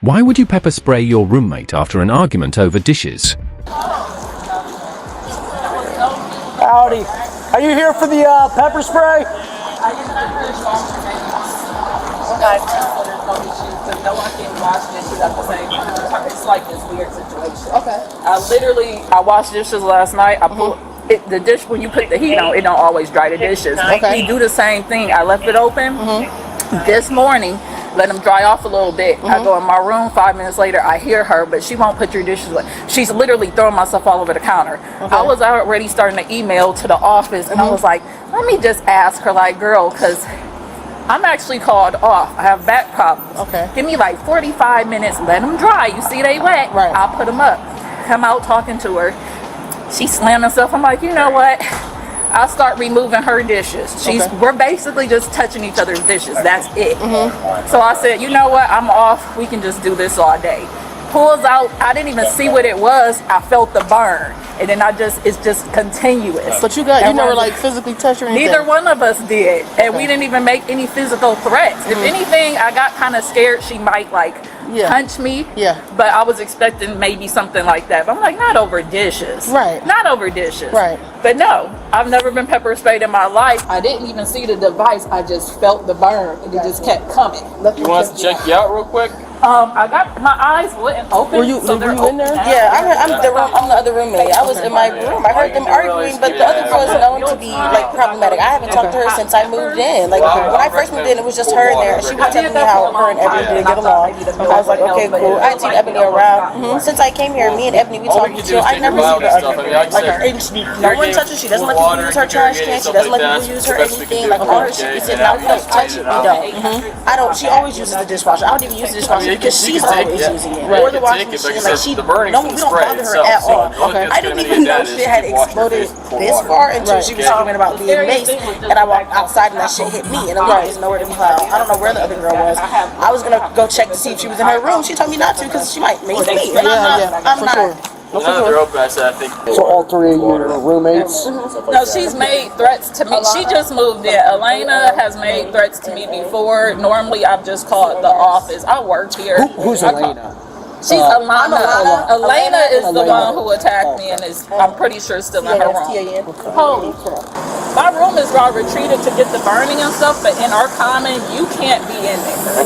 Why would you pepper spray your roommate after an argument over dishes? Howdy. Are you here for the pepper spray? No one can wash dishes at the same time. It's like this weird situation. Okay. I washed dishes last night. I put the dish, when you put the heat on, it don't always dry the dishes. Okay. We do the same thing. I left it open this morning, let them dry off a little bit. I go in my room, 5 minutes later, I hear her, but she won't put your dishes away. She's literally throwing my stuff all over the counter. Okay. I was already starting to email to the office, and I was like, let me just ask her, like, girl, because I'm actually called off. I have back problems. Okay. Give me like 45 minutes, let them dry. You see they wet, Right. I'll put them up. Come out talking to her. She slammed herself. I'm like, you know what? I'll start removing her dishes. We're basically just touching each other's dishes. That's it. So I said, you know what? I'm off. We can just do this all day. Pulls out. I didn't even see what it was. I felt the burn, and then it's just continuous. But you never like physically touched or anything? Neither one of us did, and we didn't even make any physical threats. If anything, I got kind of scared she might punch me. Yeah. But I was expecting maybe something like that. But I'm like, not over dishes. Right. Not over dishes. Right. But no, I've never been pepper sprayed in my life. I didn't even see the device. I just felt the burn, and it just kept coming. You want us to check you out real quick? I got my eyes wouldn't open. Were you in there? Yeah, I'm the other roommate. I was in my room. I heard them arguing, but the other girl is known to be like problematic. I haven't talked to her since I moved in. Like when I first moved in, it was just her in there, and she was telling me how her and Ebony didn't get along. I was like, okay, cool. I had seen Ebony around. Since I came here, me and Ebony, we talk chill. I never see her arguing. No one touches. She doesn't let people use her trash can. She doesn't let people use her anything. Like all her shit is in. Now we don't touch it. We don't. I don't. She always uses the dishwasher. I don't even use the dishwasher because she's always using it. Or the washing machine. Like we don't bother her at all. I didn't even know shit had exploded this far until she was talking about being maced, and I walked outside and that shit hit me, and I was nowhere to be found. I don't know where the other girl was. I was gonna go check to see if she was in her room. She told me not to because she might mace me. And I'm not. They're open, I said, I think. So all three of you are roommates? No, she's made threats to me. She just moved in. Elena has made threats to me before. Normally, I've just called the office. I work here. Who's Elena? She's Alana. Elena is the one who attacked me and is, I'm pretty sure, still in her room. Holy crap. My room is all retreated to get the burning and stuff, but in our common, you can't be in there.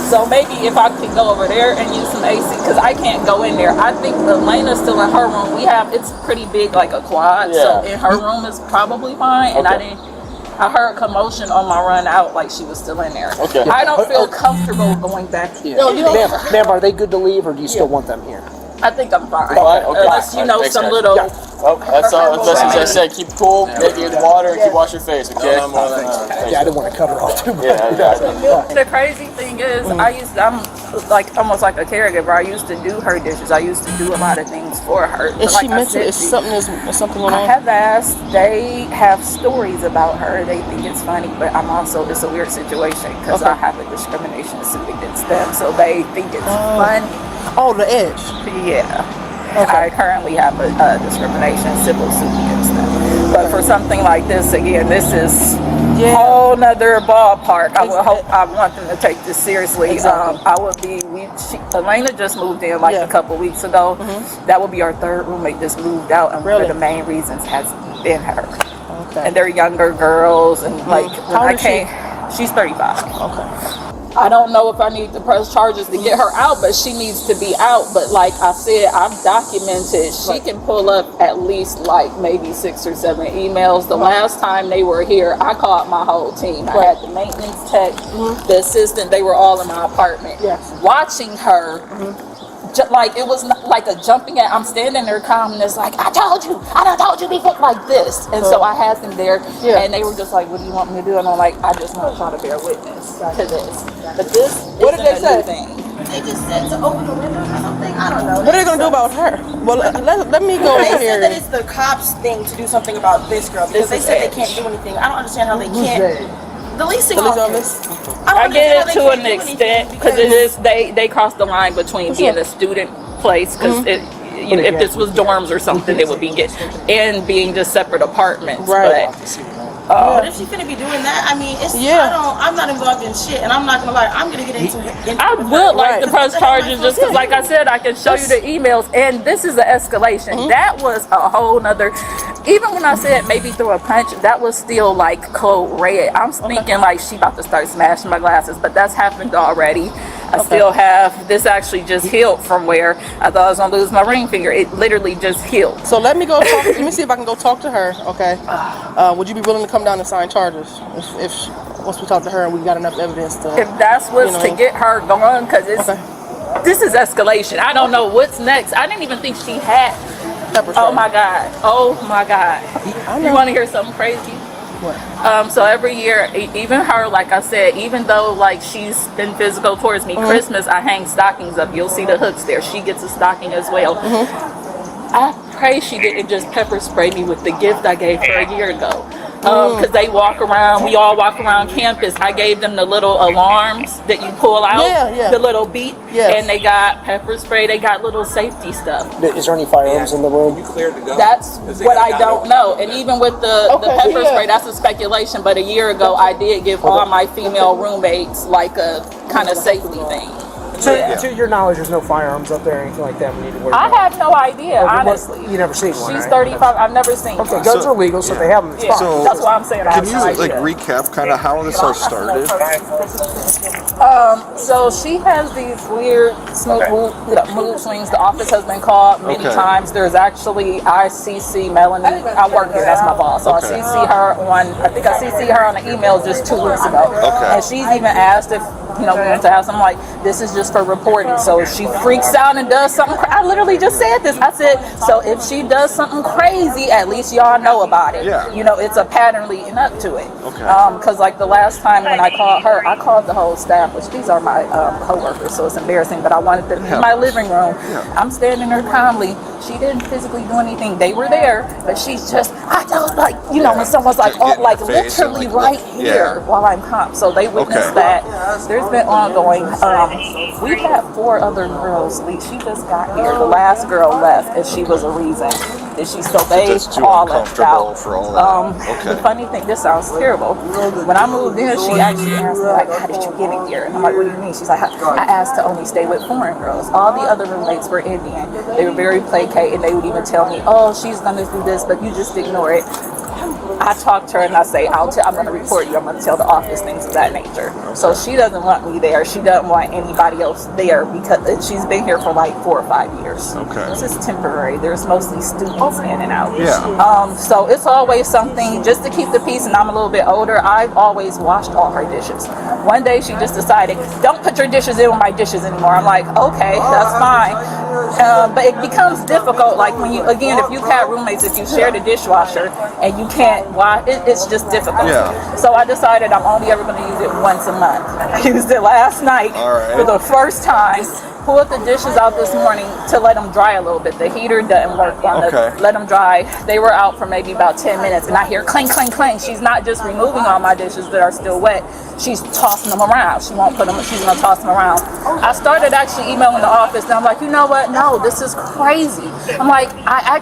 So maybe if I could go over there and use some AC, because I can't go in there. I think Elena's still in her room. It's pretty big, like a quad, so in her room is probably fine. And I heard commotion on my run out, like she was still in there. Okay. I don't feel comfortable going back here. No, you don't. Ma'am, are they good to leave, or do you still want them here? I think I'm fine. Okay. Unless, some little... That's all. That's as I said. Keep cool, maybe in the water, and keep wash your face, okay? Yeah, I didn't want to cut her off too much. The crazy thing is, I'm like almost like a caregiver. I used to do her dishes. I used to do a lot of things for her. Is she mental? Is something going on? I have asked. They have stories about her. They think it's funny, but it's a weird situation because I have a discrimination suit against them, so they think it's funny. Oh, the edge. Yeah. I currently have a discrimination civil suit against them. But for something like this, again, this is a whole nother ballpark. I want them to take this seriously. Exactly. Elena just moved in a couple weeks ago. That will be our third roommate just moved out, and one of the main reasons has been her. Okay. And they're younger girls, and How old is she? She's 35. Okay. I don't know if I need to press charges to get her out, but she needs to be out. But like I said, I've documented. She can pull up at least maybe 6 or 7 emails. The last time they were here, I called my whole team. I had the maintenance tech, the assistant. They were all in my apartment. Watching her. It was like a jumping at. I'm standing there calm, and it's like, I told you before, like this. And so I had them there, and they were just like, what do you want me to do? And I'm like, I just want y'all to bear witness to this. But this what did they say? They just said to open the window or something. I don't know. What are they gonna do about her? Well, let me go They over here. said that it's the cops' thing to do something about this girl because they said they can't do anything. I don't understand how they can't. The leasing office. I get it to an extent because it is they cross the line between being a student place because if this was dorms or something, it would be and being just separate apartments. Right. But But if she's gonna be doing that, I mean, it's I'm not involved in shit, and I'm not gonna lie, I'm gonna get into it. I would like to press charges just because, like I said, I can show you the emails, and this is the escalation. That was a whole nother. Even when I said maybe throw a punch, that was still like code red. I'm thinking like she about to start smashing my glasses, but that's happened already. I still have this actually just healed from where I thought I was gonna lose my ring finger. It literally just healed. So let me go talk. Let me see if I can go talk to her. Okay. Would you be willing to come down and sign charges if once we talk to her and we got enough evidence to? If that's what's to get her going, because this is escalation. I don't know what's next. I didn't even think she had. Pepper spray. Oh my god. Oh my god. You want to hear something crazy? What? So every year, even her, like I said, even though like she's been physical towards me, Christmas I hang stockings up. You'll see the hooks there. She gets a stocking as well. I pray she didn't just pepper spray me with the gift I gave her a year ago. Because they walk around, we all walk around campus. I gave them the little alarms that you pull out, the little beep, and they got pepper spray, they got little safety stuff. Is there any firearms in the room? That's what I don't know. And even with the pepper spray, that's a speculation, but a year ago I did give all my female roommates like a kind of safety thing. To your knowledge, there's no firearms up there or anything like that we need to worry about? I have no idea, honestly. You never seen one, She's right? 35. I've never seen one. Okay, guns are legal, so they have them. It's fine. So, that's why I'm saying I have can no you idea. like recap kind of how this all started? So she has these weird mood swings. The office has been called many times. There's actually ICC Melanie. I work here. That's my boss. So I CC her on. I think I CC her on an email just 2 weeks ago. And she's even asked if we want to have something like this is just for reporting. So if she freaks out and does something, I literally just said this. I said, so if she does something crazy, at least y'all know about it. Yeah. It's a pattern leading up to it. Okay. Because like the last time when I called her, I called the whole staff, which these are my coworkers, so it's embarrassing, but I wanted them in my living room. I'm standing there calmly. She didn't physically do anything. They were there, but she's just, I don't like, when someone's like, literally right here while I'm calm. So they witnessed that. There's been ongoing. We've had 4 other girls leave. She just got here. The last girl left, and she was a reason. They all left out. For all that. The funny thing, this sounds terrible. When I moved in, she actually asked me, like, how did you get in here? And I'm like, what do you mean? She's like, I asked to only stay with foreign girls. All the other roommates were Indian. They were very placated. They would even tell me, oh, she's going to do this, but you just ignore it. I talk to her and I say, I'm going to report you. I'm going to tell the office things of that nature. So she doesn't want me there. She doesn't want anybody else there because she's been here for like 4 or 5 years. This is temporary. There's mostly students in and out. So it's always something just to keep the peace. And I'm a little bit older. I've always washed all her dishes. One day she just decided, don't put your dishes in with my dishes anymore. I'm like, okay, that's fine. But it becomes difficult. Like when you, again, if you have roommates, if you share the dishwasher and you can't wash, it's just difficult. So I decided I'm only ever going to use it once a month. I used it last night for the first time. Pulled the dishes out this morning to let them dry a little bit. The heater doesn't work on let them dry. They were out for maybe about 10 minutes and I hear clang, clang, clang. She's not just removing all my dishes that are still wet. She's tossing them around. She won't put them, she's gonna toss them around. I started actually emailing the office and I'm like, you know what? No, this is crazy. I'm like, I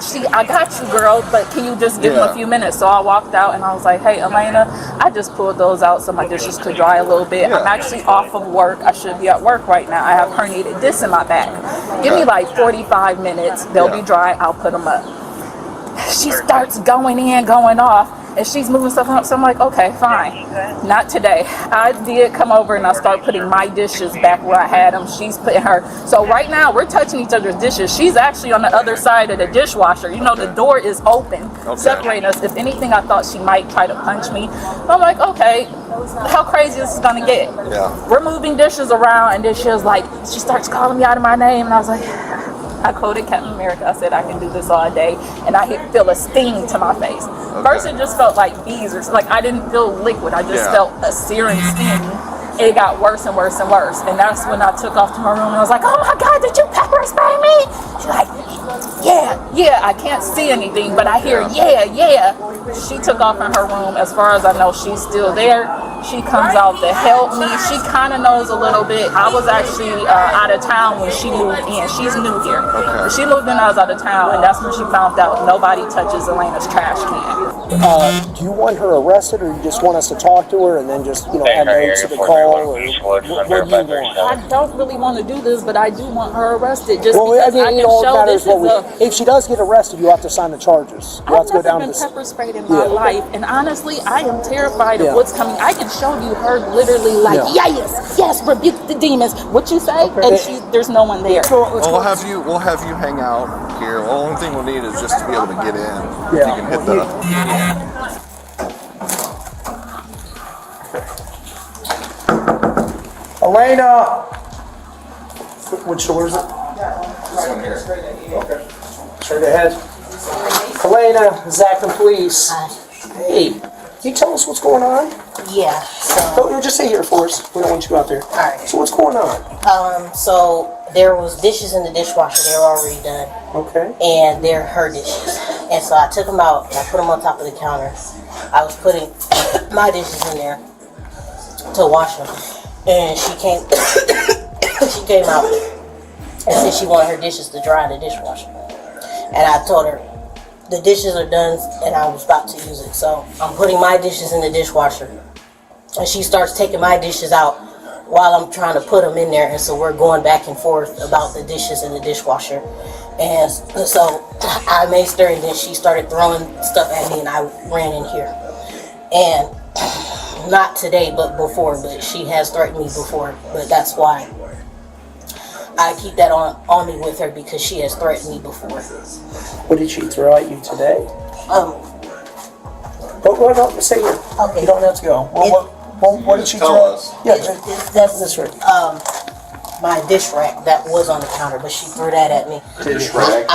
got you, girl, but can you just give them a few minutes? So I walked out and I was like, hey, Elena, I just pulled those out so my dishes could dry a little bit. I'm actually off of work. I should be at work right now. I have herniated disc in my back. Give me like 45 minutes. They'll be dry. I'll put them up. She starts going in, going off, and she's moving stuff up. So I'm like, okay, fine. Not today. I did come over and I started putting my dishes back where I had them. She's putting her. So right now we're touching each other's dishes. She's actually on the other side of the dishwasher. The door is open, separating us. If anything, I thought she might try to punch me. I'm like, okay, how crazy is this gonna get? We're moving dishes around, and then she was like, she starts calling me out of my name, and I was like, I quoted Captain America. I said, I can do this all day, and I feel a sting to my face. First, it just felt like bees, or like I didn't feel liquid. I just felt a searing sting. It got worse and worse and worse, and that's when I took off to my room and I was like, oh my God, did you pepper spray me? She's like, yeah, I can't see anything, but I hear yeah. She took off in her room. As far as I know, she's still there. She comes out to help me. She kind of knows a little bit. I was actually out of town when she moved in. She's new here. Okay. She moved in, I was out of town, and that's when she found out nobody touches Elena's trash can. Do you want her arrested, or you just want us to talk to her and then just, you know, add notes to the call? Or what do you want? I don't really want to do this, but I do want her arrested just Well, because I you can know, it show matters this is what if she does get arrested, you have to sign the charges. You have I've to go never down been to pepper sprayed in my life, and honestly, I am terrified Yeah. of what's coming. I can show you her literally like, yes, rebuke the demons. What you say? And there's no one there. We'll have you hang out here. The only thing we'll need is just to be able to get in. If you can hit the. Elena! Which door is it? This one here. Okay. Straight ahead. Elena, Zach and police. Hey, can you tell us what's going on? Yeah. So. Don't just stay here for us. We don't want you to go out there. Alright. So what's going on? So there was dishes in the dishwasher. They were already done. Okay. And they're her dishes. And so I took them out and I put them on top of the counter. I was putting my dishes in there to wash them. And she came out and said she wanted her dishes to dry in the dishwasher. And I told her the dishes are done and I was about to use it. So I'm putting my dishes in the dishwasher. And she starts taking my dishes out while I'm trying to put them in there. And so we're going back and forth about the dishes in the dishwasher. And so I maced her, and then she started throwing stuff at me, and I ran in here. And not today, but before, but she has threatened me before. But that's why I keep that on me with her, because she has threatened me before. What did she throw at you today? But stay here. Okay. You don't have to go. What did she Tell throw? us. Yeah, That's this right. my dish rack that was on the counter, but she threw that at me. Dish rag?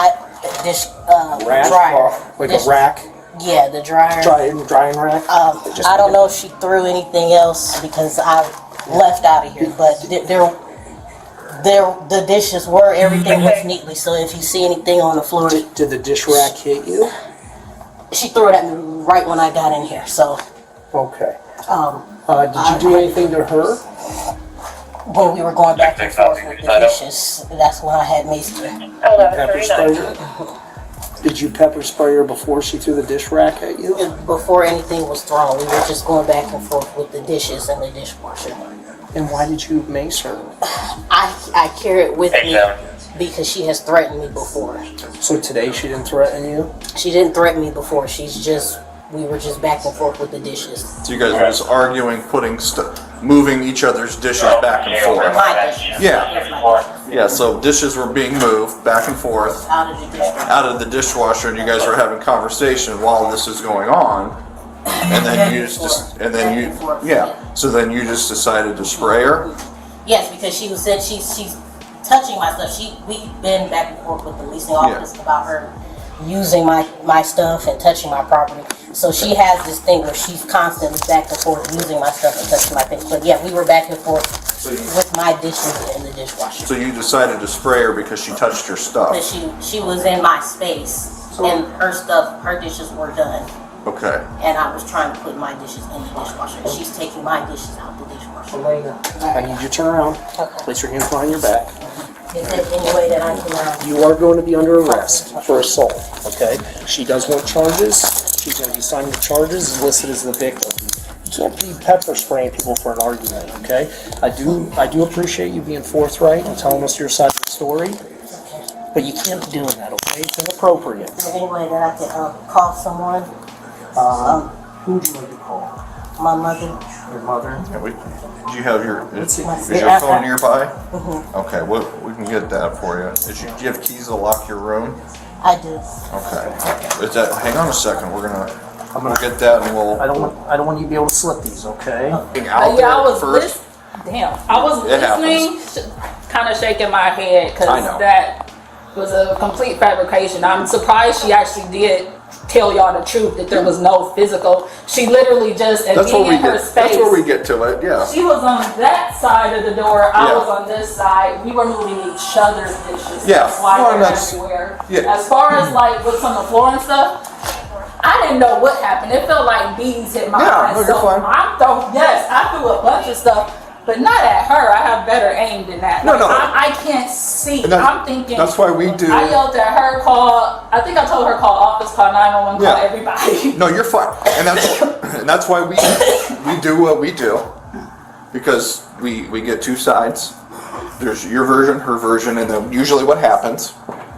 Dryer. Like a rack? Yeah, the dryer. Drying rack? I don't know if she threw anything else because I left out of here, but the dishes were, everything was neatly, so if you see anything on the floor. Did the dish rack hit you? She threw it at me right when I got in here, so. Okay. Did you do anything to her? When we were going back and forth with the dishes, that's when I had maced her. Pepper spray her? Did you pepper spray her before she threw the dish rack at you? Before anything was thrown, we were just going back and forth with the dishes and the dishwasher. And why did you mace her? I carry it with me because she has threatened me before. So today she didn't threaten you? She didn't threaten me before. We were just back and forth with the dishes. So you guys were just arguing, moving each other's dishes back and forth. My dishes. Yeah, so dishes were being moved back and forth Out of the dishwasher, and you guys were having conversation while this is going on. And then so then you just decided to spray her? Yes, because she said she's touching my stuff. We've been back and forth with the leasing office about her using my stuff and touching my property. So she has this thing where she's constantly back and forth using my stuff and touching my things. But yeah, we were back and forth with my dishes in the dishwasher. So you decided to spray her because she touched your stuff? But she was in my space, and her dishes were done. Okay. And I was trying to put my dishes in the dishwasher. And she's taking my dishes out the dishwasher. Elena, I need you to turn around. Place your hands behind your back. Is there any way that I can... You are going to be under arrest for assault, okay? She does want charges. She's going to be signing the charges as listed as the victim. You can't be pepper spraying people for an argument, okay? I do appreciate you being forthright and telling us your side of the story, but you can't be doing that, okay? It's inappropriate. Is there any way that I can call someone? Who would you like to call? My mother. Your mother? Do you have is your phone nearby? Okay, we can get that for you. Do you have keys to lock your room? I do. Okay. Hang on a second. I'm gonna get that, and we'll. I don't want you to be able to slip these, okay? Out there first. I was listening, kind of shaking my head because that was a complete fabrication. I'm surprised she actually did tell y'all the truth, that there was no physical. She literally just, and being in her space. That's where we get to it, yeah. She was on that side of the door, I was on this side. We were moving each other's dishes. Yeah. That's why they're everywhere. Yeah. As far as like what's on the floor and stuff, I didn't know what happened. It felt like bees hit my Yeah, eyes. no, you're So fine. I threw a bunch of stuff, but not at her. I have better aim than that. No, Like, no. I can't see. And I'm thinking. that's why we do. I yelled at her, I think I told her call office, call 911, call Yeah. everybody. No, you're fine, and that's why we do what we do, because we get two sides. There's your version, her version, and then usually what happens,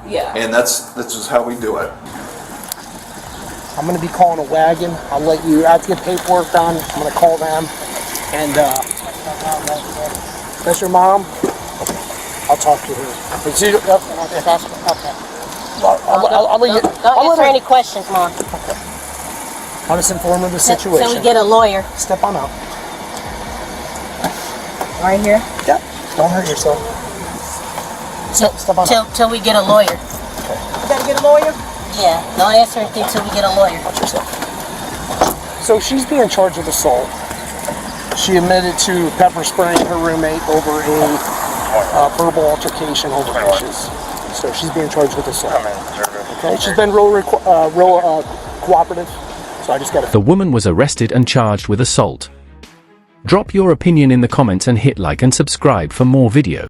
Yeah. and that's just how we do it. I'm gonna be calling a wagon. I'll let you, I have to get paperwork done. I'm gonna call them. And, that's your mom? I'll talk to her. Is she, okay. Well, I'll let you. Don't I'll answer let any questions, Mom. I'll just inform her of the Till situation. we get a lawyer. Step on up. Right here? Yeah. Don't hurt yourself. Step on up. Till we get a lawyer. You gotta get a lawyer? Yeah, don't answer anything till we get a lawyer. Watch yourself. So she's being charged with assault. She admitted to pepper spraying her roommate over a verbal altercation over dishes. So she's being charged with assault. Okay, she's been real cooperative. So I just gotta. The woman was arrested and charged with assault. Drop your opinion in the comments and hit like and subscribe for more videos.